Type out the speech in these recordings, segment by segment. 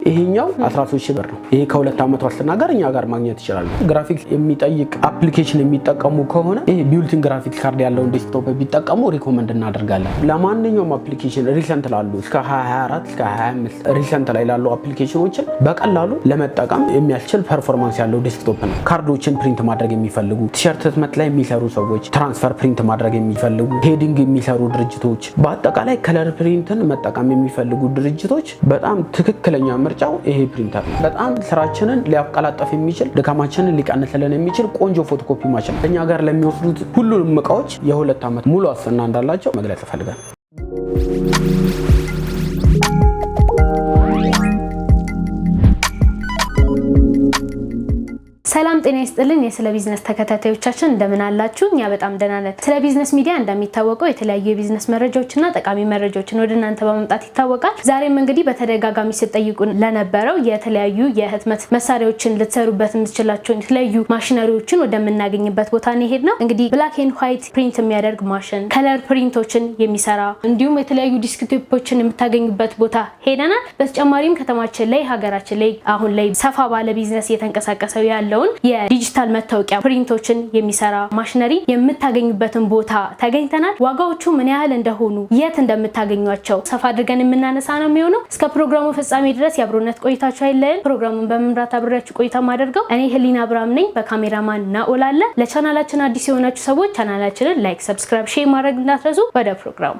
ይሄኛው 13000 ብር ነው። ይሄ ከ2 ዓመት ዋስትና ጋር እኛ ጋር ማግኘት ይችላሉ። ግራፊክስ የሚጠይቅ አፕሊኬሽን የሚጠቀሙ ከሆነ ይሄ ቢልቲን ግራፊክስ ካርድ ያለውን ዴስክቶፕ ቢጠቀሙ ሪኮመንድ እናደርጋለን። ለማንኛውም አፕሊኬሽን ሪሰንት ላሉ እስከ 2024 እስከ 25 ሪሰንት ላይ ላሉ አፕሊኬሽኖችን በቀላሉ ለመጠቀም የሚያስችል ፐርፎርማንስ ያለው ዴስክቶፕ ነው። ካርዶችን ፕሪንት ማድረግ የሚፈልጉ ቲሸርት ህትመት ላይ የሚሰሩ ሰዎች፣ ትራንስፈር ፕሪንት ማድረግ የሚፈልጉ፣ ሄዲንግ የሚሰሩ ድርጅቶች፣ በአጠቃላይ ከለር ፕሪንትን መጠቀም የሚፈልጉ ድርጅቶች በጣም ትክክለኛ ምርጫው ይሄ ፕሪንተር ነው። በጣም ስራችንን ሊያቀላጠፍ የሚችል ድካማችንን ሊቀንስልን የሚችል ቆንጆ ፎቶኮፒ ማሽን እኛ ጋር ለሚወስዱት ሁሉንም እቃዎች የ2 ዓመት ሙሉ ዋስትና እንዳላቸው መግለጽ እፈልጋለሁ። ሰላም ጤና ይስጥልን የስለ ቢዝነስ ተከታታዮቻችን እንደምን አላችሁ? እኛ በጣም ደህና ነን። ስለ ቢዝነስ ሚዲያ እንደሚታወቀው የተለያዩ የቢዝነስ መረጃዎችና ጠቃሚ መረጃዎችን ወደ እናንተ በማምጣት ይታወቃል። ዛሬም እንግዲህ በተደጋጋሚ ስትጠይቁ ለነበረው የተለያዩ የህትመት መሳሪያዎችን ልትሰሩበት የምትችላቸውን የተለያዩ ማሽነሪዎችን ወደምናገኝበት ቦታ እንሄድ ነው። እንግዲህ ብላክ ኤንድ ዋይት ፕሪንት የሚያደርግ ማሽን፣ ከለር ፕሪንቶችን የሚሰራ እንዲሁም የተለያዩ ዲስክቶፖችን የምታገኙበት ቦታ ሄደናል። በተጨማሪም ከተማችን ላይ ሀገራችን ላይ አሁን ላይ ሰፋ ባለ ቢዝነስ እየተንቀሳቀሰው ያለው የዲጂታል መታወቂያ ፕሪንቶችን የሚሰራ ማሽነሪ የምታገኙበትን ቦታ ተገኝተናል። ዋጋዎቹ ምን ያህል እንደሆኑ የት እንደምታገኟቸው ሰፋ አድርገን የምናነሳ ነው የሚሆነው። እስከ ፕሮግራሙ ፍጻሜ ድረስ የአብሮነት ቆይታችሁ አይለየን። ፕሮግራሙን በመምራት አብሬያችሁ ቆይታ ማደርገው እኔ ህሊና አብርሃም ነኝ። በካሜራማን ናኦል አለ። ለቻናላችን አዲስ የሆናችሁ ሰዎች ቻናላችንን ላይክ፣ ሰብስክራይብ፣ ሼር ማድረግ እንዳትረሱ። ወደ ፕሮግራሙ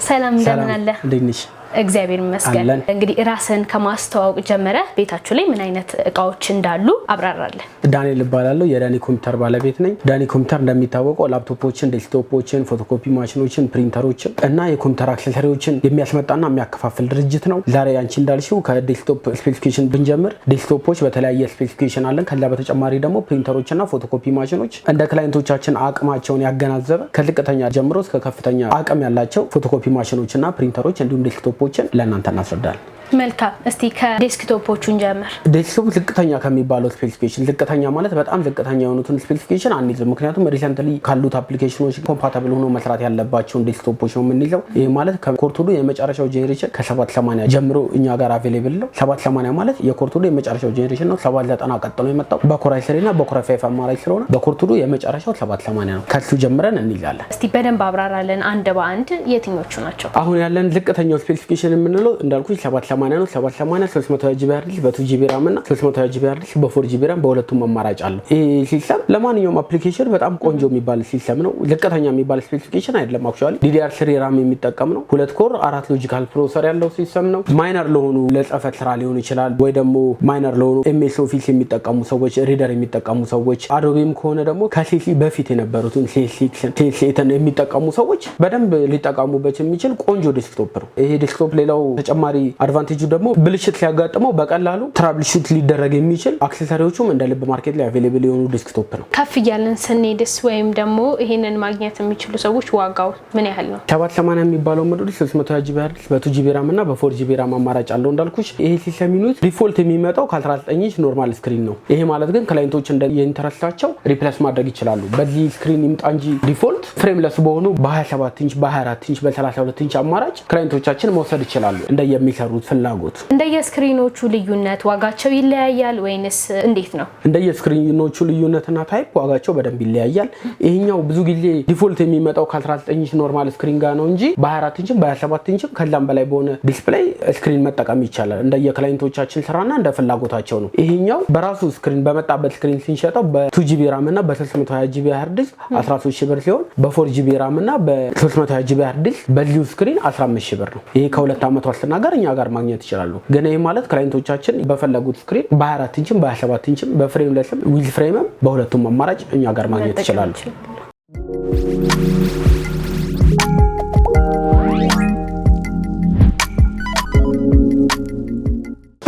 ሰላም እንደምን አለ? እንዴት እግዚአብሔር ይመስገን። እንግዲህ ራስን ከማስተዋወቅ ጀመረ ቤታችሁ ላይ ምን አይነት እቃዎች እንዳሉ አብራራለን። ዳንኤል እባላለሁ። የዳኒ ኮምፒውተር ባለቤት ነኝ። ዳኒ ኮምፒውተር እንደሚታወቀው ላፕቶፖችን፣ ዴስክቶፖችን፣ ፎቶኮፒ ማሽኖችን፣ ፕሪንተሮችን እና የኮምፒውተር አክሰሰሪዎችን የሚያስመጣና የሚያከፋፍል ድርጅት ነው። ዛሬ አንቺ እንዳልሽው ከዴስክቶፕ ስፔሲፊኬሽን ብንጀምር ዴስክቶፖች በተለያየ ስፔሲፊኬሽን አለን። ከዛ በተጨማሪ ደግሞ ፕሪንተሮችና ፎቶኮፒ ማሽኖች እንደ ክላይንቶቻችን አቅማቸውን ያገናዘበ ከዝቅተኛ ጀምሮ እስከ ከፍተኛ አቅም ያላቸው ፎቶኮፒ ማሽኖችና ፕሪንተሮች እንዲሁም ዴስክቶፖችን ለእናንተ እናስረዳለን። መልካም። እስቲ ከዴስክቶፖቹን ጀምር። ዴስክቶፕ ዝቅተኛ ከሚባለው ስፔሲፊኬሽን፣ ዝቅተኛ ማለት በጣም ዝቅተኛ የሆኑትን ስፔሲፊኬሽን አንይዝም። ምክንያቱም ሪሰንትሊ ካሉት አፕሊኬሽኖች ኮምፓታብል ሆኖ መስራት ያለባቸውን ዴስክቶፖች ነው የምንይዘው። ይህ ማለት ከኮርቱዱ የመጨረሻው ጄኔሬሽን ከ780 ጀምሮ እኛ ጋር አቬሌብል ነው። 780 ማለት የኮርቱዱ የመጨረሻው ጄኔሬሽን ነው። 790 ቀጥሎ የመጣው በኮራይ 3 እና በኮራይ 5 አማራጭ ስለሆነ በኮርቱዱ የመጨረሻው 780 ነው። ከሱ ጀምረን እንይዛለን። እስቲ በደንብ አብራራለን አንድ በአንድ የትኞቹ ናቸው? አሁን ያለን ዝቅተኛው ስፔሲፊኬሽን የምንለው እንዳልኩኝ 780 ነው። 780 320 ጂቢ ሃርድ ዲስክ በ2 ጂቢ ራም እና 320 ጂቢ ሃርድ ዲስክ በ4 ጂቢ ራም በሁለቱም አማራጭ አለው። ይሄ ሲስተም ለማንኛውም አፕሊኬሽን በጣም ቆንጆ የሚባል ሲስተም ነው። ዝቅተኛ የሚባል ስፔሲፊኬሽን አይደለም። አክቹአሊ DDR3 ራም የሚጠቀም ነው። 2 ኮር 4 ሎጂካል ፕሮሰሰር ያለው ሲስተም ነው። ማይነር ለሆኑ ለጽህፈት ስራ ሊሆን ይችላል ወይ ደግሞ ማይነር ለሆኑ MS ኦፊስ የሚጠቀሙ ሰዎች፣ ሪደር የሚጠቀሙ ሰዎች፣ አዶቤም ከሆነ ደግሞ ከሲሲ በፊት የነበሩትን CS6 የሚጠቀሙ ሰዎች በደንብ ሊጠቀሙበት የሚችል ቆንጆ ዴስክቶፕ ነው። ይሄ ዴስክቶፕ ሌላው ተጨማሪ አድቫንቴጁ ደግሞ ብልሽት ሲያጋጥመው በቀላሉ ትራብልሹት ሊደረግ የሚችል አክሰሰሪዎቹም እንደ ልብ ማርኬት ላይ አቬሌብል የሆኑ ዴስክቶፕ ነው። ከፍ እያለን ስንሄድስ ወይም ደግሞ ይሄንን ማግኘት የሚችሉ ሰዎች ዋጋው ምን ያህል ነው? 780 የሚባለው ሞዴል 320 ጂቢ ሃርድ ዲስክ በ2 ጂቢ ራም እና በ4 ጂቢ ራም አማራጭ አለው። እንዳልኩሽ ይሄ ሲስተም ዩኒት ዲፎልት የሚመጣው ከ19 ኢንች ኖርማል ስክሪን ነው። ይሄ ማለት ግን ክላይንቶች እንደ የኢንተረስታቸው ሪፕሌስ ማድረግ ይችላሉ። በዚህ ስክሪን ይምጣ እንጂ ዲፎልት ፍሬምለስ በሆኑ በ27 ኢንች በ24 ኢንች በ32 ኢንች አማራጭ ክላይንቶቻችን መውሰድ ይችላሉ እንደየሚሰሩት ፍላጎት። እንደየስክሪኖቹ ልዩነት ዋጋቸው ይለያያል ወይንስ እንዴት ነው? እንደየስክሪኖቹ ልዩነትና ታይፕ ዋጋቸው በደንብ ይለያያል። ይሄኛው ብዙ ጊዜ ዲፎልት የሚመጣው ከ19 ኢንች ኖርማል ስክሪን ጋር ነው እንጂ በ24 ኢንች በ27 ኢንች ከዛም በላይ በሆነ ዲስፕሌይ ስክሪን መጠቀም ይቻላል። እንደየክላይንቶቻችን ስራና እንደ ፍላጎታቸው ነው። ይሄኛው በራሱ ስክሪን በመጣበት ስክሪን ሲንሸጠው በ2 ጂቢ ራም እና በ320 ጂቢ ሃርድ ዲስክ 13000 ብር ሲሆን በ4 ጂቢ ራም እና በ320 ጂቢ ሃርድ ዲስክ በዚሁ ስክሪን 15000 ብር ነው። ይሄ ከ2 ዓመት ዋስትና ጋር እኛ ጋር ማግኘት ይችላሉ። ግን ይሄ ማለት ክላይንቶቻችን በፈለጉት ስክሪን በ24 ኢንችም በ27 ኢንችም በፍሬምለስም ዊዝ ፍሬምም በሁለቱም አማራጭ እኛ ጋር ማግኘት ይችላሉ።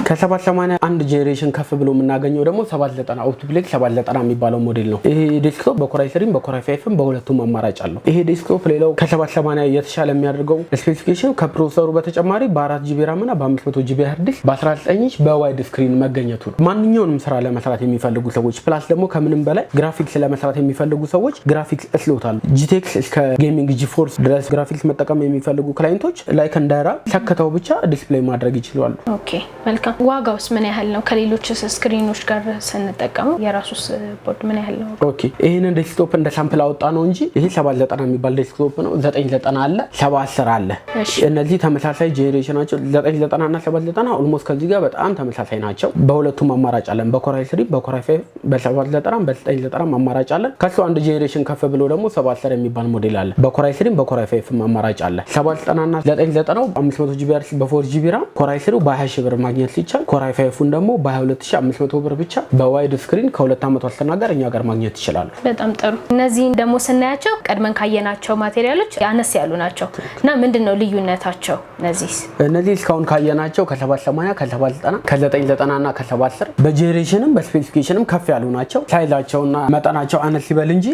ከ780 አንድ ጄኔሬሽን ከፍ ብሎ የምናገኘው ደግሞ 790 ኦፕቲፕሌክስ 790 የሚባለው ሞዴል ነው። ይሄ ዴስክቶፕ በኮራይ 3 በኮራይ 5 በሁለቱም አማራጭ አለው። ይሄ ዴስክቶፕ ሌላው ከ780 የተሻለ የሚያደርገው ስፔሲፊኬሽን ከፕሮሰሰሩ በተጨማሪ በ4 ጂቢ ራም እና በ500 ጂቢ ሃርድ ዲስክ በ19 ኢንች በዋይድ ስክሪን መገኘቱ ነው። ማንኛውንም ስራ ለመስራት የሚፈልጉ ሰዎች ፕላስ ደግሞ ከምንም በላይ ግራፊክስ ለመስራት የሚፈልጉ ሰዎች ግራፊክስ እስሎታል ጂቴክስ እስከ ጌሚንግ ጂፎርስ ድረስ ግራፊክስ መጠቀም የሚፈልጉ ክላይንቶች ላይክ እንዳራ ሰክተው ብቻ ዲስፕሌይ ማድረግ ይችላሉ። ኦኬ መልካም። ዋጋውስ ምን ያህል ነው? ከሌሎች ስክሪኖች ጋር ስንጠቀመው የራሱስ ቦርድ ምን ያህል ነው? ኦኬ ይሄንን ዴስክቶፕ እንደ ሳምፕል አወጣ ነው እንጂ ይሄ 790 የሚባል ዴስክቶፕ ነው። 990 አለ፣ 710 አለ። እነዚህ ተመሳሳይ ጄኔሬሽናቸው 990 እና 790 ኦልሞስት ከዚህ ጋር በጣም ተመሳሳይ ናቸው። በሁለቱም አማራጭ አለን። በኮራይ 3 በኮራይ 5 በ790 በ990 አማራጭ አለ። ከሱ አንድ ጄኔሬሽን ከፍ ብሎ ደግሞ 710 የሚባል ሞዴል አለ። በኮራይ 3 በኮራይ 5 አማራጭ አለ። 790 እና 990 500 ጂቢ ሃርድ በ4 ጂቢ ራም ኮራይ 3 በ20 ሺህ ብር ማግኘት ሲቻል ኮራይ 5ን ደግሞ በ22500 ብር ብቻ በዋይድ ስክሪን ከ2 ዓመት ዋስትና ጋር እኛ ጋር ማግኘት ይችላሉ። በጣም ጥሩ። እነዚህን ደግሞ ስናያቸው ቀድመን ካየናቸው ማቴሪያሎች አነስ ያሉ ናቸው እና ምንድነው ልዩነታቸው? እነዚህ እስካሁን ካየናቸው ከ780 ከ790 ከ990 እና ከ710 በጄኔሬሽንም በስፔሲፊኬሽንም ከፍ ያሉ ናቸው። ሳይዛቸውና መጠናቸው አነስ ይበል እንጂ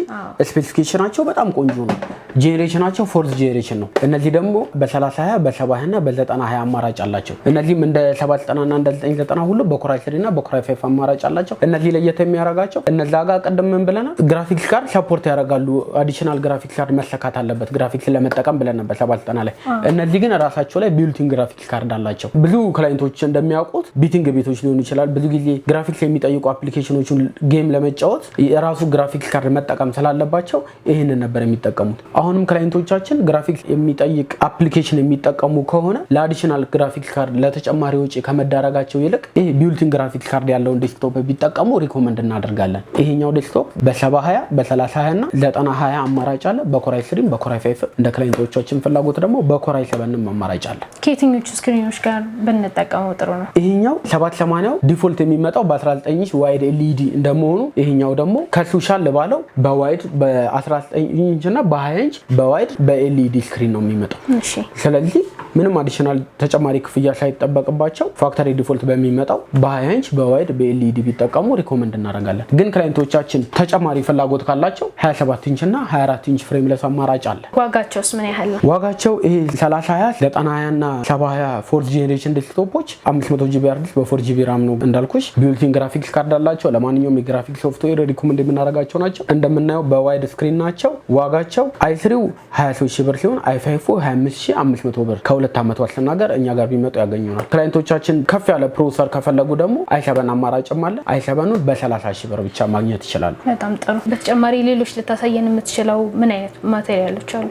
ስፔሲፊኬሽናቸው በጣም ቆንጆ ነው። ጄኔሬሽናቸው ፎርዝ ጄኔሬሽን ነው። እነዚህ ደግሞ በ3020 በ7020 እና በ920 አማራጭ አላቸው። እነዚህም እንደ 790 እና እንደ 990 ሁሉ በኮራይ 3 እና በኮራይ 5 አማራጭ አላቸው። እነዚህ ለየት የሚያደርጋቸው እነዛ ጋር ቀደም ምን ብለናል? ግራፊክስ ካርድ ሰፖርት ያደርጋሉ። አዲሽናል ግራፊክስ ካርድ መሰካት አለበት ግራፊክስ ለመጠቀም ብለን ነበር 790 ላይ። እነዚህ ግን ራሳቸው ላይ ቢልቲን ግራፊክስ ካርድ አላቸው። ብዙ ክላይንቶች እንደሚያውቁት ቢቲንግ ቤቶች ሊሆኑ ይችላል ብዙ ጊዜ ግራፊክስ የሚጠይቁ አፕሊኬሽኖችን ጌም ለመጫወት የራሱ ግራፊክስ ካርድ መጠቀም ስላለባቸው ይሄንን ነበር የሚጠቀሙት። አሁንም ክላይንቶቻችን ግራፊክስ የሚጠይቅ አፕሊኬሽን የሚጠቀሙ ከሆነ ለአዲሽናል ግራፊክስ ካርድ ለተጨማሪ ወጪ ከመዳረጋቸው ይልቅ ይሄ ቢልቲን ግራፊክስ ካርድ ያለውን ዴስክቶፕ ቢጠቀሙ ሪኮመንድ እናደርጋለን። ይሄኛው ዴስክቶፕ በ720 በ3020 እና 920 አማራጭ አለ። በኮራይ 3 በኮራይ 5 እንደ ክላይንቶቻችን ፍላጎት ደግሞ በኮራይ 7 አማራጭ አለ። ከየትኞቹ ስክሪኖች ጋር ብንጠቀመው ጥሩ ነው? ይሄኛው 780 ዲፎልት የሚመጣው በ19 ኢንች ዋይድ ኤልኢዲ እንደመሆኑ ይሄኛው ደግሞ ከሱ ሻል ባለው በዋይድ በ19 ኢንች እና በ20 ኢንች በዋይድ በኤልኢዲ ስክሪን ነው የሚመጣው። እሺ ስለዚህ ምንም አዲሽናል ተጨማሪ ክፍያ ሳይጠበቅባቸው ፋክተሪ ዲፎልት በሚመጣው በ20 ኢንች በዋይድ በኤልኢዲ ቢጠቀሙ ሪኮመንድ እናደርጋለን። ግን ክላይንቶቻችን ተጨማሪ ፍላጎት ካላቸው 27 ኢንች እና 24 ኢንች ፍሬምለስ አማራጭ አለ። ዋጋቸውስ ምን ያህል ነው? ዋጋቸው ይሄ 3020 920 እና 720 ፎርዝ ጄኔሬሽን ዴስክቶፖች 500 ጂቢ ሃርድ ዲስክ በ4 ጂቢ ራም ነው እንዳልኩሽ። ቢልቲን ግራፊክስ ካርድ አላቸው። ለማንኛውም የግራፊክስ ሶፍትዌር ሪኮመንድ የምናደርጋቸው ናቸው። እንደምናየው በዋይድ ስክሪን ናቸው። ዋጋቸው i3 23 ሺህ ብር ሲሆን i5 25500 ብር ከ2 ዓመት ዋስትና ጋር እኛ ጋር ቢመጡ ያገኙናል። ክላይንቶቻችን ከፍ ያለ ፕሮሰሰር ከፈለጉ ደግሞ i7 አማራጭም አለ። i7ን በ30 ሺህ ብር ብቻ ማግኘት ይችላሉ። በጣም ጥሩ። በተጨማሪ ሌሎች ልታሳየን የምትችለው ምን አይነት ማቴሪያሎች አሉ?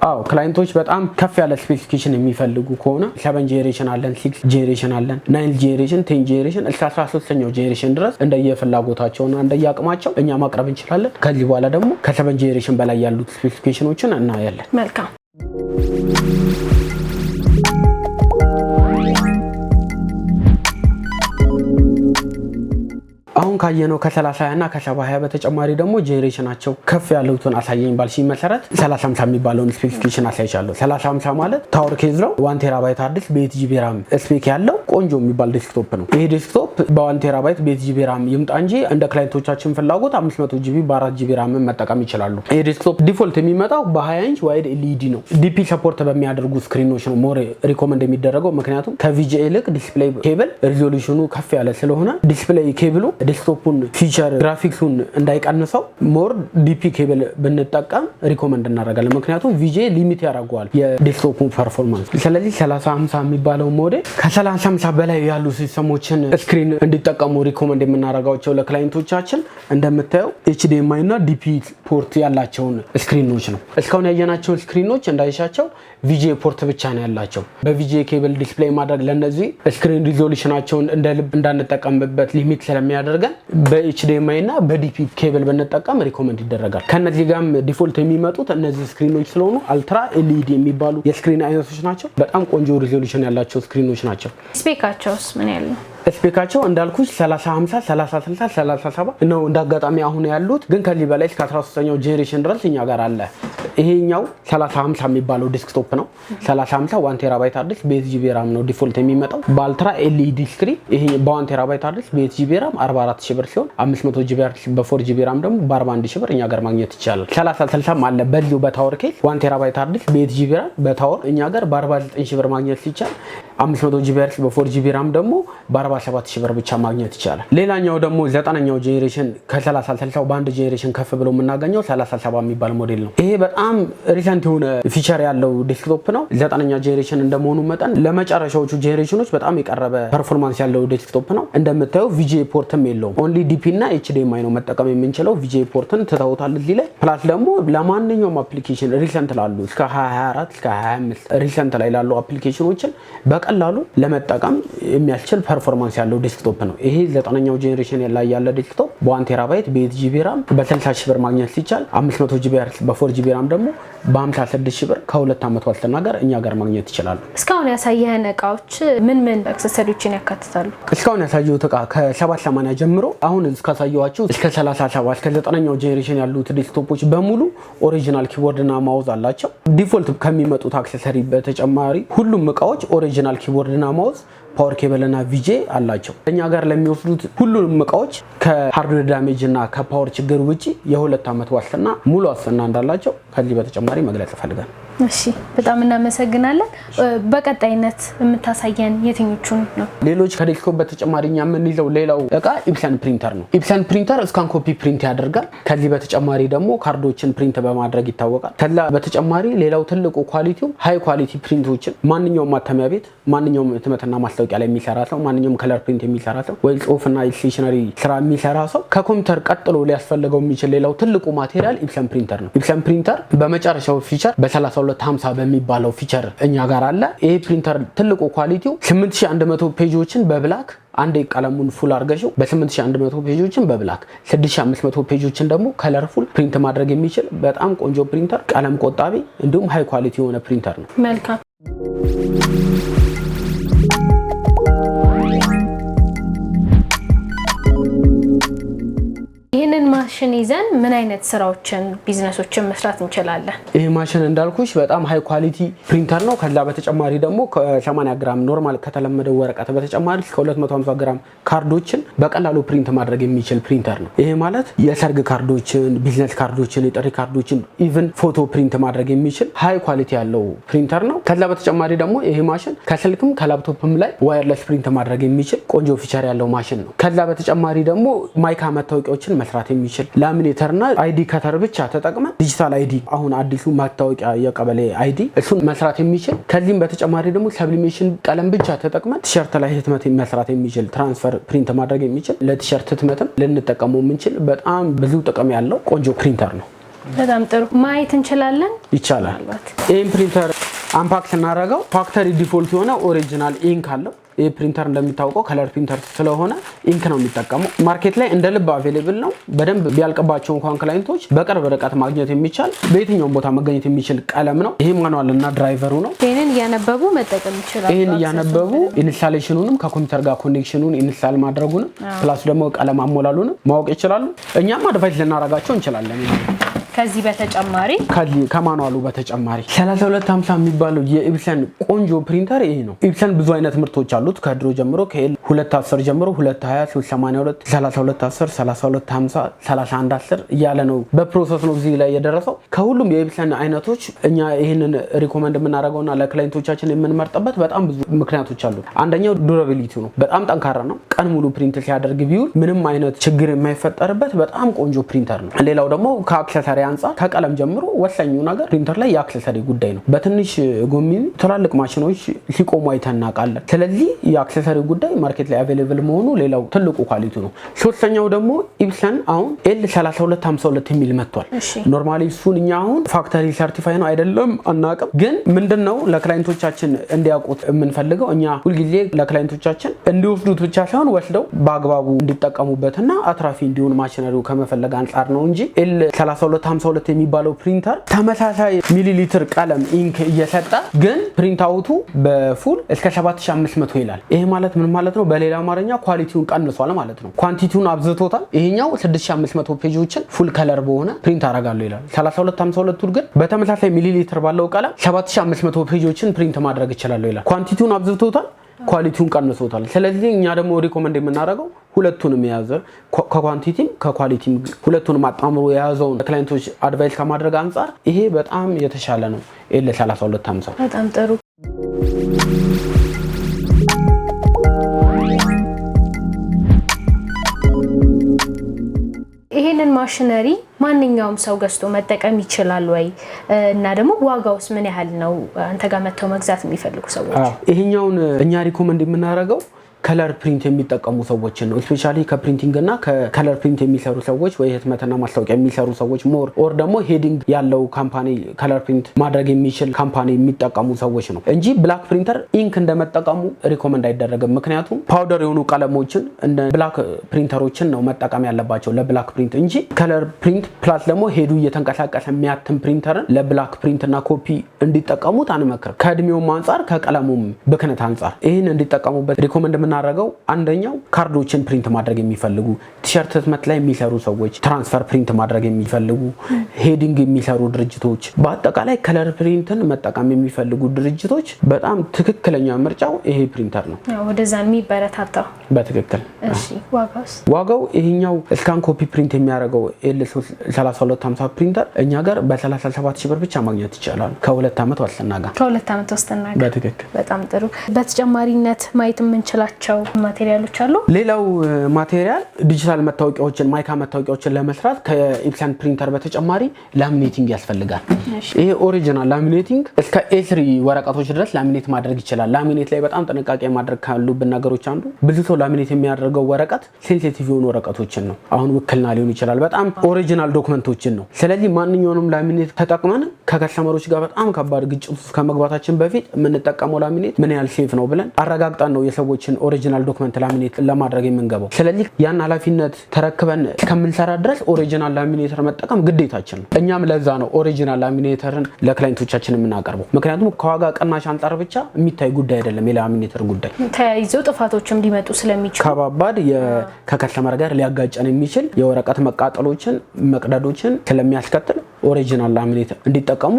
አዎ ክላይንቶች በጣም ከፍ ያለ ስፔሲፊኬሽን የሚፈልጉ ከሆነ 7 ጄኔሬሽን አለን፣ 6 ጄኔሬሽን አለን፣ 9 ጄኔሬሽን፣ 10 ጄኔሬሽን እስከ 13ኛው ጄኔሬሽን ድረስ እንደየፍላጎታቸውና እንደየአቅማቸው እኛ ማቅረብ እንችላለን። ከዚህ በኋላ ደግሞ ከ7 ጄኔሬሽን በላይ ያሉት ስፔሲፊኬሽኖችን እናያለን። መልካም። አሁን ካየነው ከ3020 እና ከ720 በተጨማሪ ደግሞ ጄኔሬሽናቸው ከፍ ያሉትን አሳየኝ ባልሽኝ መሰረት 3050 የሚባለውን ስፔሲፊኬሽን አሳይቻለሁ። 3050 ማለት ታወር ኬዝ ነው። 1 ቴራባይት ሃርድ ዲስክ በ8 ጂቢ ራም ስፔክ ያለው ቆንጆ የሚባል ዴስክቶፕ ነው። ይሄ ዴስክቶፕ በ1 ቴራባይት በ8 ጂቢ ራም ይምጣ እንጂ እንደ ክላይንቶቻችን ፍላጎት 500 ጂቢ በ4 ጂቢ ራም መጠቀም ይችላሉ። ይሄ ዴስክቶፕ ዲፎልት የሚመጣው በ20 ኢንች ዋይድ ኤልኢዲ ነው። ዲፒ ሰፖርት በሚያደርጉ ስክሪኖች ነው ሞር ሪኮመንድ የሚደረገው። ምክንያቱም ከቪጂኤ ይልቅ ዲስፕሌይ ኬብል ሪዞሉሽኑ ከፍ ያለ ስለሆነ ዲስፕሌይ ኬብሉ ዴስክቶፑን ፊቸር ግራፊክሱን እንዳይቀንሰው ሞር ዲፒ ኬብል ብንጠቀም ሪኮመንድ እናደርጋለን። ምክንያቱም ቪጂኤ ሊሚት ያደርገዋል የዴስክቶፑን ፐርፎርማንስ። ስለዚህ 3050 የሚባለው ሞዴል ከ3050 በላይ ያሉ ሲስተሞችን ስክሪን እንዲጠቀሙ ሪኮመንድ የምናደርጋቸው ለክላይንቶቻችን እንደምታየው HDMI እና ዲፒ ፖርት ያላቸውን ስክሪኖች ነው። እስካሁን ያየናቸውን ስክሪኖች እንዳይሻቸው ቪጂኤ ፖርት ብቻ ነው ያላቸው። በቪጂኤ ኬብል ዲስፕሌይ ማድረግ ለነዚህ ስክሪን ሪዞሉሽናቸውን እንደ ልብ እንዳንጠቀምበት ሊሚት ስለሚያደርገን በኤችዲኤምአይ እና በዲፒ ኬብል ብንጠቀም ሪኮመንድ ይደረጋል። ከነዚህ ጋርም ዲፎልት የሚመጡት እነዚህ ስክሪኖች ስለሆኑ አልትራ ኤልኢዲ የሚባሉ የስክሪን አይነቶች ናቸው። በጣም ቆንጆ ሪዞሉሽን ያላቸው ስክሪኖች ናቸው። ስፔካቸውስ ምን ያህል ነው? ስፔካቸው እንዳልኩሽ 3050 3060 37 ነው እንዳጋጣሚ አሁን ያሉት ግን ከዚህ በላይ እስከ 13ኛው ጄኔሬሽን ድረስ እኛ ጋር አለ። ይሄኛው 3050 የሚባለው ዴስክቶፕ ነው። 3050 1 ቴራባይት ሃርድ ዲስክ በ8 ጂቢ ራም ነው ዲፎልት የሚመጣው። በአልትራ ኤልኢዲ ስክሪን ይሄ በ1 ቴራባይት ሃርድ ዲስክ በ8 ጂቢ ራም 44000 ብር ሲሆን 500 ጂቢ ሃርድ ዲስክ በ4 ጂቢ ራም ደግሞ በ41000 ብር እኛ ጋር ማግኘት ይቻላል። 3060 አለ በዚሁ በታወር ኬስ 1 ቴራባይት ሃርድ ዲስክ በ8 ጂቢ ራም በታወር እኛ ጋር በ49000 ብር ማግኘት ሲቻል 500 ጂቢ ሃርድ ዲስክ በ4 ጂቢ ራም ደግሞ በ47000 ብር ብቻ ማግኘት ይቻላል። ሌላኛው ደግሞ 9ኛው ጄኔሬሽን ከ3060 በአንድ ጄኔሬሽን ከፍ ብሎ የምናገኘው 3070 የሚባል ሞዴል ነው። ይሄ በጣም ሪሰንት የሆነ ፊቸር ያለው ዴስክቶፕ ነው። 9ኛ ጄኔሬሽን እንደመሆኑ መጠን ለመጨረሻዎቹ ጄኔሬሽኖች በጣም የቀረበ ፐርፎርማንስ ያለው ዴስክቶፕ ነው። እንደምታየው VGA ፖርትም የለውም። ኦንሊ ዲፒ እና HDMI ነው መጠቀም የምንችለው። VGA ፖርትን ትተውታል እዚህ ላይ። ፕላስ ደግሞ ለማንኛውም አፕሊኬሽን ሪሰንት ላሉ እስከ 2024 እስከ 25 ሪሰንት ላይ ላሉ አፕሊኬሽኖችን በቀላሉ ለመጠቀም የሚያስችል ፐርፎርማንስ ያለው ዴስክቶፕ ነው። ይሄ 9ኛው ጄኔሬሽን ላይ ያለ ዴስክቶፕ በ1 ቴራባይት በ8 ጂቢ ራም በ60000 ብር ማግኘት ሲቻል 500 ጂቢ በ4 ጂቢ ራም ደግሞ በ56000 ብር ከ2 ዓመት ዋስትና ጋር እኛ ጋር ማግኘት ይችላሉ። እስካሁን ያሳየህን እቃዎች ምን አክሰሰሪዎችን ያካትታሉ? እስካሁን ያሳየሁት እቃ ከ780 ጀምሮ አሁን እስካሳየኋችሁ እስከ 37 እስከ 9ኛው ጄኔሬሽን ያሉት ዴስክቶፖች በሙሉ ኦሪጂናል ኪቦርድ እና ማውዝ አላቸው። ዲፎልት ከሚመጡት አክሰሰሪ በተጨማሪ ሁሉም እቃዎች ኦሪጂናል ኪቦርድ እና ማውዝ ፓወር ኬብል እና VGA አላቸው። እኛ ጋር ለሚወስዱት ሁሉንም እቃዎች ከሃርድዌር ዳሜጅ እና ከፓወር ችግር ውጪ የ2 ዓመት ዋስትና ሙሉ ዋስትና እንዳላቸው ከዚህ በተጨማሪ መግለጽ እፈልጋለሁ። እሺ በጣም እናመሰግናለን። በቀጣይነት የምታሳየን የትኞቹን ነው? ሌሎች ከዴስክቶፕ በተጨማሪ እኛ የምንይዘው ሌላው እቃ ኢፕሰን ፕሪንተር ነው። ኢፕሰን ፕሪንተር ስካን ኮፒ ፕሪንት ያደርጋል። ከዚህ በተጨማሪ ደግሞ ካርዶችን ፕሪንት በማድረግ ይታወቃል። ከዛ በተጨማሪ ሌላው ትልቁ ኳሊቲው ሃይ ኳሊቲ ፕሪንቶችን ማንኛውም ማተሚያ ቤት ማንኛውም ህትመትና ማስታወቂያ ላይ የሚሰራ ሰው ማንኛውም ከለር ፕሪንት የሚሰራ ሰው ወይ ጽሁፍና ስቴሽነሪ ስራ የሚሰራ ሰው ከኮምፒውተር ቀጥሎ ሊያስፈልገው የሚችል ሌላው ትልቁ ማቴሪያል ኢፕሰን ፕሪንተር ነው። ኢፕሰን ፕሪንተር በመጨረሻው ፊቸር በ3250 በሚባለው ፊቸር እኛ ጋር አለ። ይሄ ፕሪንተር ትልቁ ኳሊቲው 8100 ፔጆችን በብላክ አንዴ ቀለሙን ፉል አርገሽው በ8100 ፔጆችን በብላክ 6500 ፔጆችን ደግሞ ከለርፉል ፕሪንት ማድረግ የሚችል በጣም ቆንጆ ፕሪንተር፣ ቀለም ቆጣቢ እንዲሁም ሃይ ኳሊቲ የሆነ ፕሪንተር ነው። መልካም ይህንን ማሽን ይዘን ምን አይነት ስራዎችን ቢዝነሶችን መስራት እንችላለን? ይሄ ማሽን እንዳልኩሽ በጣም ሃይ ኳሊቲ ፕሪንተር ነው። ከዛ በተጨማሪ ደግሞ ከ80 ግራም ኖርማል ከተለመደው ወረቀት በተጨማሪ እስከ 250 ግራም ካርዶችን በቀላሉ ፕሪንት ማድረግ የሚችል ፕሪንተር ነው። ይሄ ማለት የሰርግ ካርዶችን፣ ቢዝነስ ካርዶችን፣ የጥሪ ካርዶችን ኢቭን ፎቶ ፕሪንት ማድረግ የሚችል ሃይ ኳሊቲ ያለው ፕሪንተር ነው። ከዛ በተጨማሪ ደግሞ ይሄ ማሽን ከስልክም ከላፕቶፕም ላይ ዋየርለስ ፕሪንት ማድረግ የሚችል ቆንጆ ፊቸር ያለው ማሽን ነው። ከዛ በተጨማሪ ደግሞ ማይካ መታወቂያዎችን መስራት የሚችል ላሚኔተርና አይዲ ከተር ብቻ ተጠቅመን ዲጂታል አይዲ አሁን አዲሱ መታወቂያ የቀበሌ አይዲ እሱን መስራት የሚችል ከዚህም በተጨማሪ ደግሞ ሰብሊሜሽን ቀለም ብቻ ተጠቅመን ቲሸርት ላይ ህትመት መስራት የሚችል ትራንስፈር ፕሪንት ማድረግ የሚችል ለቲሸርት ህትመትም ልንጠቀመው የምንችል በጣም ብዙ ጥቅም ያለው ቆንጆ ፕሪንተር ነው። በጣም ጥሩ ማየት እንችላለን? ይቻላል። ይህም ፕሪንተር አንፓክ ስናደርገው ፋክተሪ ዲፎልት የሆነ ኦሪጂናል ኢንክ አለው። ይህ ፕሪንተር እንደሚታወቀው ከለር ፕሪንተር ስለሆነ ኢንክ ነው የሚጠቀመው። ማርኬት ላይ እንደ ልብ አቬሌብል ነው። በደንብ ቢያልቅባቸው እንኳን ክላይንቶች በቅርብ ርቀት ማግኘት የሚቻል በየትኛውም ቦታ መገኘት የሚችል ቀለም ነው። ይሄ ማኑዋል እና ድራይቨሩ ነው። ይሄንን እያነበቡ መጠቀም ይችላሉ። ይሄን እያነበቡ ኢንስታሌሽኑንም ከኮምፒውተር ጋር ኮኔክሽኑን ኢንስታል ማድረጉንም ፕላስ ደግሞ ቀለም አሞላሉንም ማወቅ ይችላሉ። እኛም አድቫይስ ልናረጋቸው እንችላለን። ከዚህ በተጨማሪ ከማኑዋሉ በተጨማሪ 3250 የሚባለው የኢፕሰን ቆንጆ ፕሪንተር ይሄ ነው። ኢፕሰን ብዙ አይነት ምርቶች አሉት ከድሮ ጀምሮ ከኤል 210 ጀምሮ 220 382 3210 3250 3110 እያለ ነው በፕሮሰስ ነው እዚህ ላይ የደረሰው። ከሁሉም የኢፕሰን አይነቶች እኛ ይሄንን ሪኮመንድ የምናደርገውና ለክላይንቶቻችን የምንመርጥበት በጣም ብዙ ምክንያቶች አሉ። አንደኛው ዱራቢሊቲ ነው። በጣም ጠንካራ ነው። ቀን ሙሉ ፕሪንት ሲያደርግ ቢውል ምንም አይነት ችግር የማይፈጠርበት በጣም ቆንጆ ፕሪንተር ነው። ሌላው ደግሞ ከአክሰሰሪ አንጻር ከቀለም ጀምሮ ወሳኙ ነገር ፕሪንተር ላይ የአክሰሰሪ ጉዳይ ነው። በትንሽ ጎሚ ትላልቅ ማሽኖች ሲቆሙ አይተን እናውቃለን። ስለዚህ የአክሰሰሪ ጉዳይ ማርኬት ላይ አቬሌብል መሆኑ ሌላው ትልቁ ኳሊቲ ነው። ሶስተኛው ደግሞ ኢፕሰን አሁን L3252 የሚል መጥቷል። ኖርማሊ እሱን እኛ አሁን ፋክተሪ ሰርቲፋይ ነው አይደለም አናውቅም፣ ግን ምንድነው ለክላይንቶቻችን እንዲያውቁት የምንፈልገው እኛ ሁልጊዜ ለክላይንቶቻችን እንዲወስዱት ብቻ ሳይሆን ወስደው በአግባቡ እንዲጠቀሙበትና አትራፊ እንዲሆን ማሽነሪው ከመፈለግ አንጻር ነው እንጂ L32 3252 የሚባለው ፕሪንተር ተመሳሳይ ሚሊ ሊትር ቀለም ኢንክ እየሰጠ ግን ፕሪንት አውቱ በፉል እስከ 7500 ይላል። ይሄ ማለት ምን ማለት ነው? በሌላ አማርኛ ኳሊቲውን ቀንሷል ማለት ነው። ኳንቲቲውን አብዝቶታል። ይሄኛው 6500 ፔጆችን ፉል ከለር በሆነ ፕሪንት አደርጋለሁ ይላል። 3252 ግን በተመሳሳይ ሚሊ ሊትር ባለው ቀለም 7500 ፔጆችን ፕሪንት ማድረግ ይችላል ይላል። ኳንቲቲውን አብዝቶታል፣ ኳሊቲውን ቀንሶታል። ስለዚህ እኛ ደግሞ ሪኮመንድ የምናደርገው ሁለቱንም የያዘ ከኳንቲቲም ከኳሊቲም ሁለቱንም አጣምሮ የያዘውን ክላይንቶች አድቫይስ ከማድረግ አንጻር ይሄ በጣም የተሻለ ነው። ኤል3250 በጣም ጥሩ። ይሄንን ማሽነሪ ማንኛውም ሰው ገዝቶ መጠቀም ይችላል ወይ? እና ደግሞ ዋጋውስ ምን ያህል ነው? አንተ ጋር መተው መግዛት የሚፈልጉ ሰዎች ይሄኛውን እኛ ሪኮመንድ የምናደርገው ከለር ፕሪንት የሚጠቀሙ ሰዎችን ነው። ስፔሻሊ ከፕሪንቲንግ እና ከከለር ፕሪንት የሚሰሩ ሰዎች ወይ ህትመትና ማስታወቂያ የሚሰሩ ሰዎች ሞር ኦር ደግሞ ሄዲንግ ያለው ካምፓኒ ከለር ፕሪንት ማድረግ የሚችል ካምፓኒ የሚጠቀሙ ሰዎች ነው እንጂ ብላክ ፕሪንተር ኢንክ እንደመጠቀሙ ሪኮመንድ አይደረግም። ምክንያቱም ፓውደር የሆኑ ቀለሞችን እንደ ብላክ ፕሪንተሮችን ነው መጠቀም ያለባቸው ለብላክ ፕሪንት እንጂ ከለር ፕሪንት ፕላስ ደግሞ ሄዱ እየተንቀሳቀሰ የሚያትም ፕሪንተርን ለብላክ ፕሪንት እና ኮፒ እንዲጠቀሙት አንመክርም። ከእድሜውም አንጻር ከቀለሙም ብክነት አንጻር ይህን እንዲጠቀሙበት ሪኮመንድ የምናደርገው አንደኛው ካርዶችን ፕሪንት ማድረግ የሚፈልጉ ቲሸርት ህትመት ላይ የሚሰሩ ሰዎች፣ ትራንስፈር ፕሪንት ማድረግ የሚፈልጉ፣ ሄዲንግ የሚሰሩ ድርጅቶች፣ በአጠቃላይ ከለር ፕሪንትን መጠቀም የሚፈልጉ ድርጅቶች በጣም ትክክለኛ ምርጫው ይሄ ፕሪንተር ነው። ወደዛ የሚበረታታው በትክክል። እሺ ዋጋው ይሄኛው ስካን ኮፒ ፕሪንት የሚያደርገው ኤል3250 ፕሪንተር እኛ ጋር በ37000 ብር ብቻ ማግኘት ይቻላል ከ2 ዓመት ዋስትና ጋር። ከ2 ዓመት ዋስትና ጋር በትክክል። በጣም ጥሩ። በተጨማሪነት ማየት የምንችላቸው ማቴሪያሎች አሉ። ሌላው ማቴሪያል ዲጂታል መታወቂያዎችን ማይካ መታወቂያዎችን ለመስራት ከኢፕሰን ፕሪንተር በተጨማሪ ላሚኔቲንግ ያስፈልጋል። ይሄ ኦሪጂናል ላሚኔቲንግ እስከ ኤ3 ወረቀቶች ድረስ ላሚኔት ማድረግ ይችላል። ላሚኔት ላይ በጣም ጥንቃቄ ማድረግ ካሉብን ነገሮች አንዱ ብዙ ሰው ላሚኔት የሚያደርገው ወረቀት ሴንሲቲቭ የሆኑ ወረቀቶችን ነው። አሁን ውክልና ሊሆን ይችላል፣ በጣም ኦሪጂናል ዶክመንቶችን ነው። ስለዚህ ማንኛውንም ላሚኔት ተጠቅመን ከከስተመሮች ጋር በጣም ከባድ ግጭት ውስጥ ከመግባታችን በፊት የምንጠቀመው ላሚኔት ምን ያህል ሴፍ ነው ብለን አረጋግጠን ነው የሰዎችን ኦሪጂናል ዶክመንት ላሚኔት ለማድረግ የምንገባው። ስለዚህ ያን ኃላፊነት ተረክበን እስከምንሰራ ድረስ ኦሪጂናል ላሚኔተር መጠቀም ግዴታችን ነው። እኛም ለዛ ነው ኦሪጂናል ላሚኔተርን ለክላይንቶቻችን የምናቀርበው። ምክንያቱም ከዋጋ ቅናሽ አንጻር ብቻ የሚታይ ጉዳይ አይደለም። የላሚኔተር ጉዳይ ተያይዞ ጥፋቶችም ሊመጡ ስለሚችሉ ከባባድ ከከስተመር ጋር ሊያጋጨን የሚችል የወረቀት መቃጠሎችን መቅደዶችን ስለሚያስከትል ኦሪጂናል ላሚኔተር እንዲጠቀሙ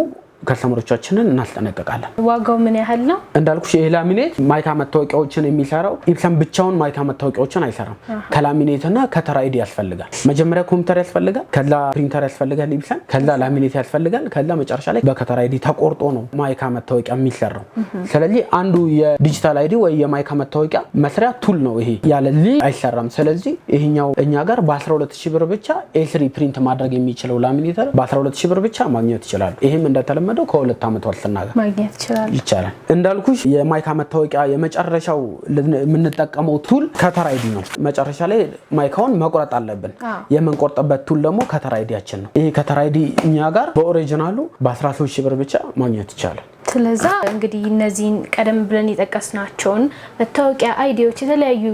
ከስተመሮቻችንን እናስጠነቅቃለን። ዋጋው ምን ያህል ነው? እንዳልኩሽ ይሄ ላሚኔት ማይካ መታወቂያዎችን የሚሰራው ኢፕሰን ብቻውን ማይካ መታወቂያዎችን አይሰራም። ከላሚኔትና ከተር አይዲ ያስፈልጋል። መጀመሪያ ኮምፒውተር ያስፈልጋል፣ ከዛ ፕሪንተር ያስፈልጋል ኢፕሰን፣ ከዛ ላሚኔት ያስፈልጋል፣ ከዛ መጨረሻ ላይ በከተር አይዲ ተቆርጦ ነው ማይካ መታወቂያ የሚሰራው። ስለዚህ አንዱ የዲጂታል አይዲ ወይ የማይካ መታወቂያ መስሪያ ቱል ነው። ይሄ ያለዚህ አይሰራም። ስለዚህ ይሄኛው እኛ ጋር በ12000 ብር ብቻ ኤ3 ፕሪንት ማድረግ የሚችለው ላሚኔተር በ12000 ብር ብቻ ማግኘት ይችላል። ይሄም እንደተለመደ ከ2 ዓመት ዋስትና ጋር ማግኘት ይችላል። እንዳልኩሽ የማይካ መታወቂያ የመጨረሻው የምንጠቀመው ቱል ከተር አይዲ ነው። መጨረሻ ላይ ማይካውን መቁረጥ አለብን። የምንቆርጥበት ቱል ደግሞ ከተር አይዲያችን ነው። ይሄ ከተር አይዲ እኛ ጋር በኦሪጂናሉ በ13000 ብር ብቻ ማግኘት ይቻላል። ስለዛ እንግዲህ እነዚህን ቀደም ብለን የጠቀስናቸውን መታወቂያ አይዲዎች፣ የተለያዩ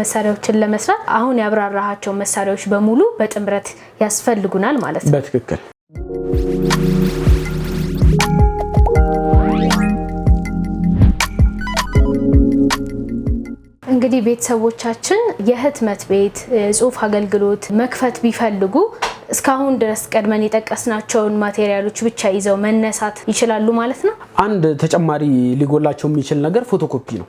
መሳሪያዎችን ለመስራት አሁን ያብራራሃቸው መሳሪያዎች በሙሉ በጥምረት ያስፈልጉናል ማለት ነው። በትክክል። እንግዲህ ቤተሰቦቻችን የህትመት ቤት ጽሁፍ አገልግሎት መክፈት ቢፈልጉ እስካሁን ድረስ ቀድመን የጠቀስናቸውን ማቴሪያሎች ብቻ ይዘው መነሳት ይችላሉ ማለት ነው። አንድ ተጨማሪ ሊጎላቸው የሚችል ነገር ፎቶኮፒ ነው።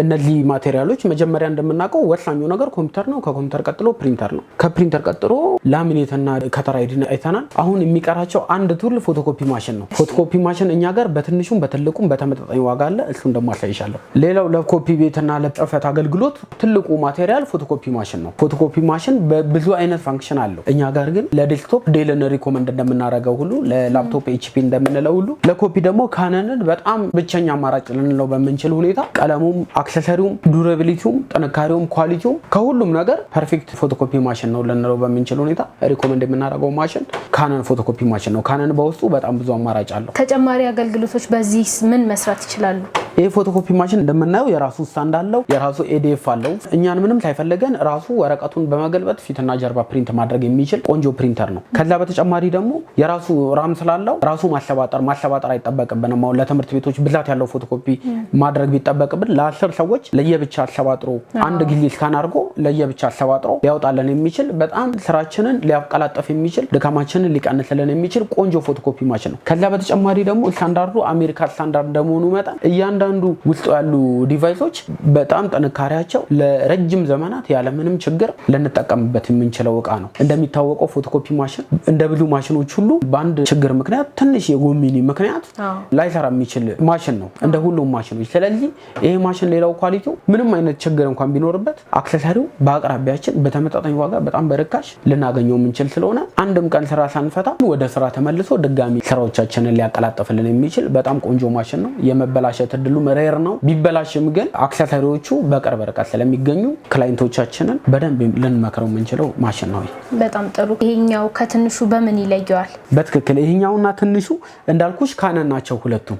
እነዚህ ማቴሪያሎች መጀመሪያ እንደምናውቀው ወሳኙ ነገር ኮምፒውተር ነው። ከኮምፒውተር ቀጥሎ ፕሪንተር ነው። ከፕሪንተር ቀጥሎ ላሚኔት እና ከተር አይዲ አይተናል። አሁን የሚቀራቸው አንድ ቱል ፎቶኮፒ ማሽን ነው። ፎቶኮፒ ማሽን እኛ ጋር በትንሹም በትልቁም በተመጣጣኝ ዋጋ አለ። እሱን ደግሞ አሳይሻለሁ። ሌላው ለኮፒ ቤትና ለጽህፈት አገልግሎት ትልቁ ማቴሪያል ፎቶኮፒ ማሽን ነው። ፎቶኮፒ ማሽን በብዙ አይነት ፋንክሽን አለው። እኛ ጋር ግን ለዴስክቶፕ ዴልን ሪኮመንድ እንደምናደርገው ሁሉ ለላፕቶፕ ኤችፒ እንደምንለው ሁሉ ለኮፒ ደግሞ ካነንን በጣም ብቸኛ አማራጭ ልንለው በምንችል ሁኔታ ቀለሙም፣ አክሰሰሪውም፣ ዱራቢሊቲውም፣ ጥንካሬውም፣ ኳሊቲውም ከሁሉም ነገር ፐርፌክት ፎቶኮፒ ማሽን ነው ልንለው በምንችል ሁኔታ ሪኮመንድ የምናደርገው ማሽን ካነን ፎቶኮፒ ማሽን ነው። ካነን በውስጡ በጣም ብዙ አማራጭ አለው። ተጨማሪ አገልግሎቶች በዚህ ምን መስራት ይችላሉ? ይሄ ፎቶኮፒ ማሽን እንደምናየው የራሱ ስታንድ አለው፣ የራሱ ኤዲኤፍ አለው። እኛን ምንም ሳይፈልገን ራሱ ወረቀቱን በመገልበጥ ፊትና ጀርባ ፕሪንት ማድረግ የሚችል ቆንጆ ፕሪንተር ነው። ከዛ በተጨማሪ ደግሞ የራሱ ራም ስላለው ራሱ ማሰባጠር አይጠበቅብንም። አሁን ለትምህርት ቤቶች ብዛት ያለው ፎቶኮፒ ማድረግ ቢጠበቅብን ለ10 ሰዎች ለየብቻ አሰባጥሮ አንድ ጊዜ ስካን አድርጎ ለየብቻ አሰባጥሮ ሊያወጣልን የሚችል በጣም ስራችንን ሊያቀላጠፍ የሚችል ድካማችንን ሊቀንስልን የሚችል ቆንጆ ፎቶኮፒ ማሽን ነው። ከዛ በተጨማሪ ደግሞ ስታንዳርዱ አሜሪካ ስታንዳርድ እንደመሆኑ መጠን እያንዳንዱ ውስጥ ያሉ ዲቫይሶች በጣም ጥንካሬያቸው ለረጅም ዘመናት ያለምንም ችግር ልንጠቀምበት የምንችለው እቃ ነው። እንደሚታወቀው ፎቶኮፒ ማሽን እንደ ብዙ ማሽኖች ሁሉ በአንድ ችግር ምክንያት ትንሽ የጎሚኒ ምክንያት ላይሰራ የሚችል ማሽን ነው እንደ ሁሉም ማሽኖች። ስለዚህ ይሄ ማሽን ሌላው ኳሊቲው ምንም አይነት ችግር እንኳን ቢኖርበት አክሰሰሪው በአቅራቢያችን በተመጣጣኝ ዋጋ በጣም በርካሽ ልናገኘው የምንችል ስለሆነ አንድም ቀን ስራ ሳንፈታ ወደ ስራ ተመልሶ ድጋሚ ስራዎቻችንን ሊያቀላጥፍልን የሚችል በጣም ቆንጆ ማሽን ነው። የመበላሸት እድሉ ሬር ነው። ቢበላሽም ግን አክሰሰሪዎቹ በቅርብ ርቀት ስለሚገኙ ክላይንቶቻችንን በደንብ ልንመክረው የምንችለው ማሽን ነው። በጣም ጥሩ። ይሄኛው ከትንሹ በምን ይለየዋል? በትክክል ይሄኛውና ትንሹ እንዳልኩሽ ካነን ናቸው ሁለቱም።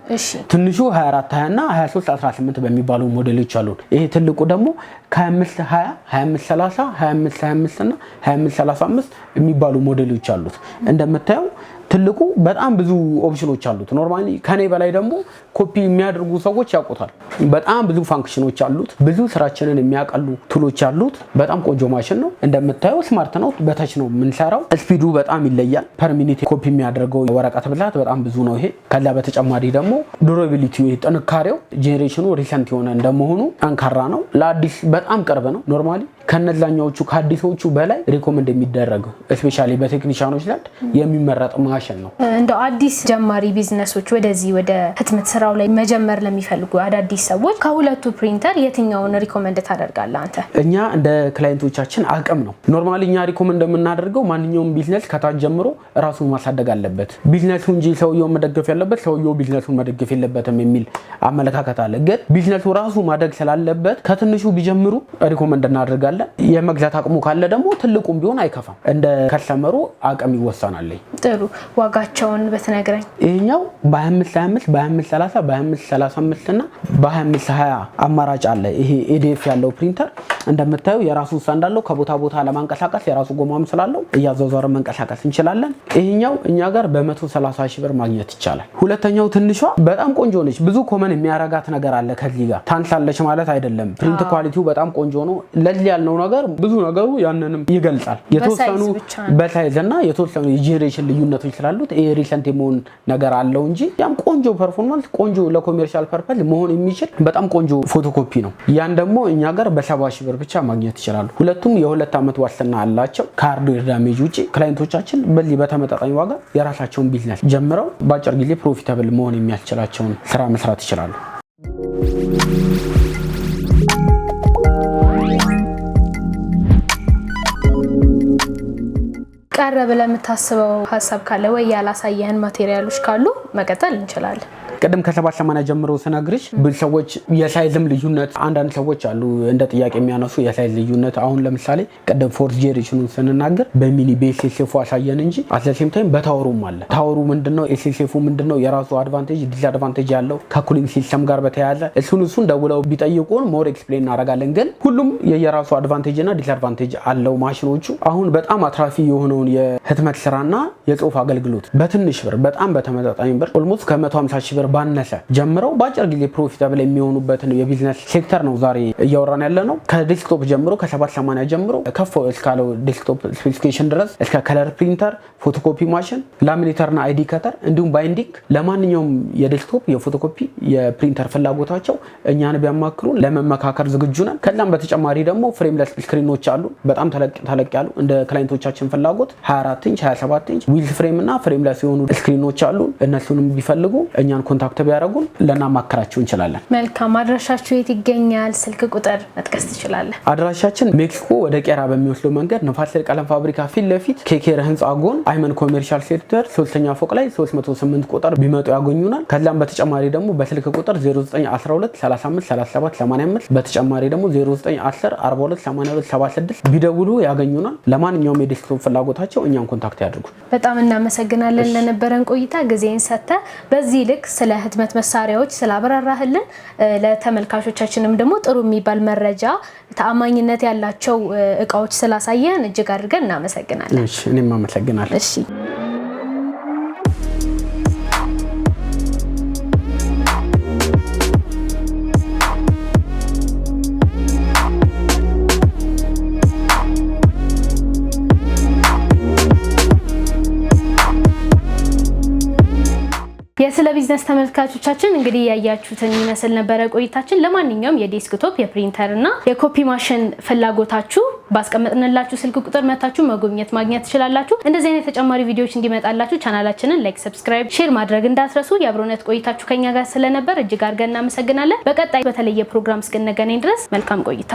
ትንሹ 2420 እና 2318 በሚባሉ ሞዴሎች አሉ። ይሄ ትልቁ ደግሞ ከ2520 2530 2525 እና 2535 የሚባሉ ሞዴሎች አሉት። እንደምታየው ትልቁ በጣም ብዙ ኦፕሽኖች አሉት። ኖርማሊ ከኔ በላይ ደግሞ ኮፒ የሚያደርጉ ሰዎች ያውቁታል። በጣም ብዙ ፋንክሽኖች አሉት። ብዙ ስራችንን የሚያቀሉ ቱሎች አሉት። በጣም ቆንጆ ማሽን ነው። እንደምታየው ስማርት ነው። በተች ነው የምንሰራው። ስፒዱ በጣም ይለያል። ፐር ሚኒት ኮፒ የሚያደርገው ወረቀት ብዛት በጣም ብዙ ነው ይሄ። ከዛ በተጨማሪ ደግሞ ዱራቢሊቲ ጥንካሬው ጄኔሬሽኑ ሪሰንት የሆነ እንደመሆኑ ጠንካራ ነው። ለአዲስ በጣም ቅርብ ነው። ኖርማሊ ከነዛኛዎቹ ከአዲሶቹ በላይ ሪኮመንድ የሚደረገው ስፔሻሊ በቴክኒሻኖች ዘንድ የሚመረጥ ማሽን ነው። እንደው አዲስ ጀማሪ ቢዝነሶች ወደዚህ ወደ ህትመት ስራው ላይ መጀመር ለሚፈልጉ አዳዲስ ሰዎች ከሁለቱ ፕሪንተር የትኛውን ሪኮመንድ ታደርጋለህ አንተ? እኛ እንደ ክላይንቶቻችን አቅም ነው። ኖርማሊ እኛ ሪኮመንድ የምናደርገው ማንኛውም ቢዝነስ ከታች ጀምሮ ራሱን ማሳደግ አለበት። ቢዝነሱ እንጂ ሰውየው መደገፍ ያለበት ሰውየው ቢዝነሱን መደገፍ የለበትም የሚል አመለካከት አለ። ግን ቢዝነሱ ራሱ ማደግ ስላለበት ከትንሹ ቢጀምሩ ሪኮመንድ እናደርጋለን። የመግዛት አቅሙ ካለ ደግሞ ትልቁም ቢሆን አይከፋም። እንደ ከስተመሩ አቅም ይወሰናል። ጥሩ። ዋጋቸውን በትነግረኝ። ይሄኛው በ2525 በ2530 በ2535 እና በ2520 አማራጭ አለ። ይሄ ኤዲኤፍ ያለው ፕሪንተር እንደምታየው የራሱ ስታንድ አለው። ከቦታ ቦታ ለማንቀሳቀስ የራሱ ጎማም ስላለው እያዘዋወረ መንቀሳቀስ እንችላለን። ይሄኛው እኛ ጋር በ130 ሺህ ብር ማግኘት ይቻላል። ሁለተኛው ትንሿ በጣም ቆንጆ ነች። ብዙ ኮመን የሚያረጋት ነገር አለ። ከዚህ ጋር ታንሳለች ማለት አይደለም። ፕሪንት ኳሊቲው በጣም ቆንጆ ነው። ለዚህ ያልነው ነገር ብዙ ነገሩ ያንንም ይገልጻል። የተወሰኑ በሳይዝ እና የተወሰኑ የጄኔሬሽን ልዩነቶች ስላሉት ይሄ ሪሰንት የመሆን ነገር አለው እንጂ ያም ቆንጆ ፐርፎርማንስ ቆንጆ ለኮሜርሻል ፐርፐዝ መሆን የሚችል በጣም ቆንጆ ፎቶኮፒ ነው። ያን ደግሞ እኛ ጋር በ70 ሺህ ብር ብቻ ማግኘት ይችላሉ። ሁለቱም የ2 ዓመት ዋስትና አላቸው። ከሃርድዌር ዳሜጅ ውጪ ክላይንቶቻችን በዚህ በተመጣጣኝ ዋጋ የራሳቸውን ቢዝነስ ጀምረው በአጭር ጊዜ ፕሮፊታብል መሆን የሚያስችላቸውን ስራ መስራት ይችላሉ። ቀረ ብለህ የምታስበው ሀሳብ ካለ ወይ ያላሳየህን ማቴሪያሎች ካሉ መቀጠል እንችላለን። ቀደም ከ780 ጀምሮ ስነግርሽ ብዙ ሰዎች የሳይዝም ልዩነት አንዳንድ ሰዎች አሉ እንደ ጥያቄ የሚያነሱ የሳይዝ ልዩነት። አሁን ለምሳሌ ቀደም ፎርስ ጄኔሬሽኑን ስንናገር በሚኒ በኤስኤስኤፉ አሳየን እንጂ አትዘሴም ታይም በታወሩም አለ። ታወሩ ምንድነው ኤስኤስኤፉ ምንድነው የራሱ አድቫንቴጅ ዲስአድቫንቴጅ ያለው ከኩሊንግ ሲስተም ጋር በተያያዘ እሱን ደውለው ቢጠይቁን ሞር ኤክስፕሌን እናደርጋለን። ግን ሁሉም የራሱ አድቫንቴጅ እና ዲስአድቫንቴጅ አለው ማሽኖቹ። አሁን በጣም አትራፊ የሆነውን የህትመት ስራና የጽሁፍ አገልግሎት በትንሽ ብር በጣም በተመጣጣኝ ብር ኦልሞስት ከ150 ሺህ ብር ባነሰ ጀምረው በአጭር ጊዜ ፕሮፊታብል የሚሆኑበትን የቢዝነስ ሴክተር ነው ዛሬ እያወራን ያለ ነው። ከዴስክቶፕ ጀምሮ ከ780 ጀምሮ ከፍ እስካለው ዴስክቶፕ ስፔሲፊኬሽን ድረስ እስከ ከለር ፕሪንተር፣ ፎቶኮፒ ማሽን፣ ላሚኔተርና አይዲ ከተር እንዲሁም ባይንዲንግ ለማንኛውም የዴስክቶፕ የፎቶኮፒ የፕሪንተር ፍላጎታቸው እኛን ቢያማክሩን ለመመካከር ዝግጁ ነን። ከዛም በተጨማሪ ደግሞ ፍሬምለስ ስክሪኖች አሉ። በጣም ተለቅ ያሉ እንደ ክላይንቶቻችን ፍላጎት 24 ኢንች 27 ኢንች ዊዝ ፍሬም እና ፍሬምለስ የሆኑ ስክሪኖች አሉ። እነሱንም ቢፈልጉ እኛን ኮንታክት ቢያደርጉን ልናማክራቸው እንችላለን። መልካም። አድራሻችሁ የት ይገኛል? ስልክ ቁጥር መጥቀስ ትችላለህ? አድራሻችን ሜክሲኮ ወደ ቄራ በሚወስደው መንገድ ንፋስ ስልክ ቀለም ፋብሪካ ፊት ለፊት ኬኬር ህንፃ ጎን አይመን ኮሜርሻል ሴክተር 3ኛ ፎቅ ላይ 308 ቁጥር ቢመጡ ያገኙናል። ከዛም በተጨማሪ ደግሞ በስልክ ቁጥር 0912 35 37 85 በተጨማሪ ደግሞ 0910 42 82 76 ቢደውሉ ያገኙናል። ለማንኛውም የዴስክቶፕ ፍላጎታቸው እኛን ኮንታክት ያድርጉ። በጣም እናመሰግናለን ለነበረን ቆይታ ጊዜን ሰጥተህ በዚህ ልክ ስለ ህትመት መሳሪያዎች ስላብራራህልን ለተመልካቾቻችንም ደግሞ ጥሩ የሚባል መረጃ ተአማኝነት ያላቸው እቃዎች ስላሳየን እጅግ አድርገን እናመሰግናለን። እሺ እኔም አመሰግናለሁ። እሺ የስለ ቢዝነስ ተመልካቾቻችን እንግዲህ ያያችሁትን ይመስል ነበረ ቆይታችን። ለማንኛውም የዴስክቶፕ የፕሪንተር እና የኮፒ ማሽን ፍላጎታችሁ ባስቀመጥንላችሁ ስልክ ቁጥር መታችሁ መጎብኘት ማግኘት ትችላላችሁ። እንደዚህ አይነት ተጨማሪ ቪዲዮዎች እንዲመጣላችሁ ቻናላችንን ላይክ፣ ሰብስክራይብ፣ ሼር ማድረግ እንዳትረሱ። የአብሮነት ቆይታችሁ ከኛ ጋር ስለነበር እጅግ አድርገን እናመሰግናለን። በቀጣይ በተለየ ፕሮግራም እስክንገናኝ ድረስ መልካም ቆይታ